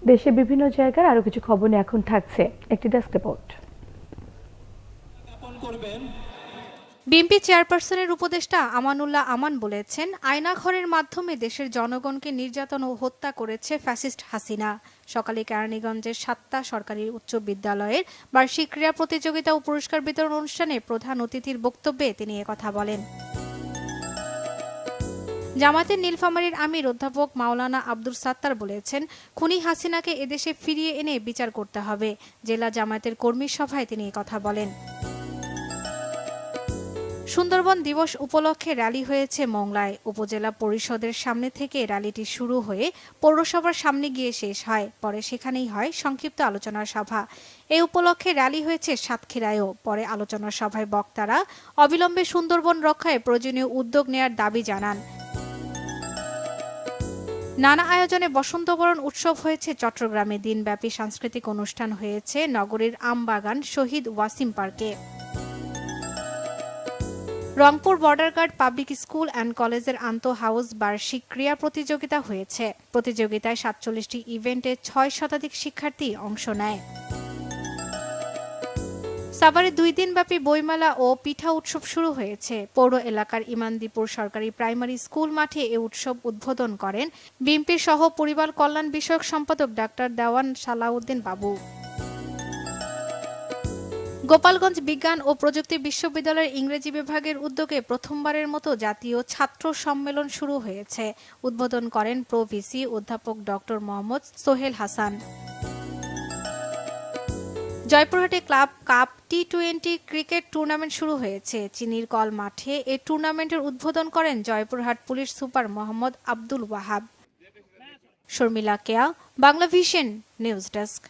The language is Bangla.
দেশে বিভিন্ন জায়গার আরো কিছু খবর নিয়ে এখন থাকছে একটি ডেস্ক রিপোর্ট। বিএনপি চেয়ারপারসনের উপদেষ্টা আমানুল্লাহ আমান বলেছেন, আয়নাঘরের মাধ্যমে দেশের জনগণকে নির্যাতন ও হত্যা করেছে ফ্যাসিস্ট হাসিনা। সকালে কেরানীগঞ্জের ৭টা সরকারি উচ্চ বিদ্যালয়ের বার্ষিক ক্রীড়া প্রতিযোগিতা ও পুরস্কার বিতরণ অনুষ্ঠানে প্রধান অতিথির বক্তব্যে তিনি একথা বলেন। জামায়াতের নীলফামারীর আমির অধ্যাপক মাওলানা আব্দুল সাত্তার বলেছেন, খুনি হাসিনাকে এদেশে ফিরিয়ে এনে বিচার করতে হবে। জেলা জামায়াতের কর্মী সভায় তিনি একথা বলেন। সুন্দরবন দিবস উপলক্ষে র্যালি হয়েছে মংলায়। উপজেলা পরিষদের সামনে থেকে র্যালিটি শুরু হয়ে পৌরসভার সামনে গিয়ে শেষ হয়। পরে সেখানেই হয় সংক্ষিপ্ত আলোচনা সভা। এই উপলক্ষে র্যালি হয়েছে সাতক্ষীরায়ও। পরে আলোচনা সভায় বক্তারা অবিলম্বে সুন্দরবন রক্ষায় প্রয়োজনীয় উদ্যোগ নেয়ার দাবি জানান। নানা আয়োজনে বসন্তবরণ উৎসব হয়েছে চট্টগ্রামে। দিনব্যাপী সাংস্কৃতিক অনুষ্ঠান হয়েছে নগরীর আমবাগান শহীদ ওয়াসিম পার্কে। Rangpur border guard public school and কলেজের আন্তঃ হাউস বার্ষিক ক্রীড়া প্রতিযোগিতা হয়েছে। প্রতিযোগিতায় ৪৭টি ইভেন্টে ৬ শতাধিক শিক্ষার্থী অংশ নেয়। সাভারে ২ দিনব্যাপী বইমেলা ও পিঠা উৎসব শুরু হয়েছে। পৌর এলাকার ইমানদীপুর সরকারি প্রাইমারি স্কুল মাঠে এ উৎসব উদ্বোধন করেন বিএনপির সহ পরিবার কল্যাণ বিষয়ক সম্পাদক ডাক্তার দেওয়ান সালাউদ্দিন বাবু। গোপালগঞ্জ বিজ্ঞান ও প্রযুক্তি বিশ্ববিদ্যালয়ের ইংরেজি বিভাগের উদ্যোগে প্রথমবারের মতো জাতীয় ছাত্র সম্মেলন শুরু হয়েছে। উদ্বোধন করেন প্রো ভিসি অধ্যাপক ডক্টর মোহাম্মদ সোহেল হাসান। জয়পুরহাটে ক্লাব কাপ টি-20 ক্রিকেট টুর্নামেন্ট শুরু হয়েছে। চিনির কল মাঠে এ টুর্নামেন্টের উদ্বোধন করেন Joypurhat police super Mohammad Abdul Wahab. Sharmila Keya, Bangla vision news desk.